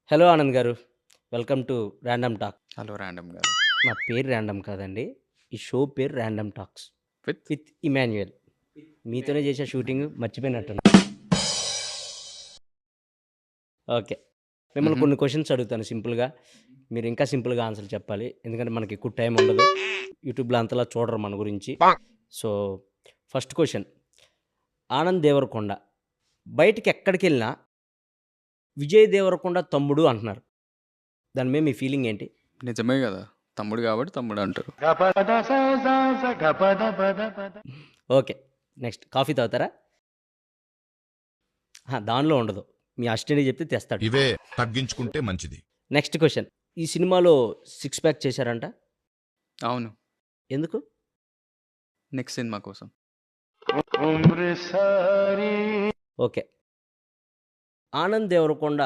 Hello Anand గారు. Welcome to random talk. Hello random గారు. నా పేరు ర్యాండమ్ కాదండి. ఈ షో పేరు random talks with with Emmanuel. మీతోనే చేసే షూటింగ్ మర్చిపోయినట్టున్నా. ఓకే. మిమ్మల్ని హుహు. కొన్ని క్వెషన్స్ అడుగుతాను సింపుల్‌గా. మీరు ఇంకా సింపుల్‌గా ఆన్సర్ చెప్పాలి. ఎందుకంటే మనకి ఎక్కువ టైం ఉండదు. యూట్యూబ్‌లో అంతలా చూడరు మన గురించి. So, first question. Anand Devarakonda బయటికి ఎక్కడికెళ్ళినా విజయ్ దేవరకొండ తమ్ముడు అంటున్నారు. దాని మీద మీ ఫీలింగ్ ఏంటి? నిజమే గదా! తమ్ముడు గాబట్టి తమ్ముడంటారు. ఓకే. నెక్స్ట్ కాఫీ తాగుతారా? అహా! దానిలో ఉండదు. మీ అసిస్టెంట్‌కి చెప్తే తెస్తాడు. ఇవే తగ్గించుకుంటే మంచిది. Next question. ఈ సినిమాలో సిక్స్ ప్యాక్ చేశారంట. అవును. ఎందుకు? నెక్స్ట్ సినిమా కోసం. ఓకే. ఆనంద్ దేవరకొండ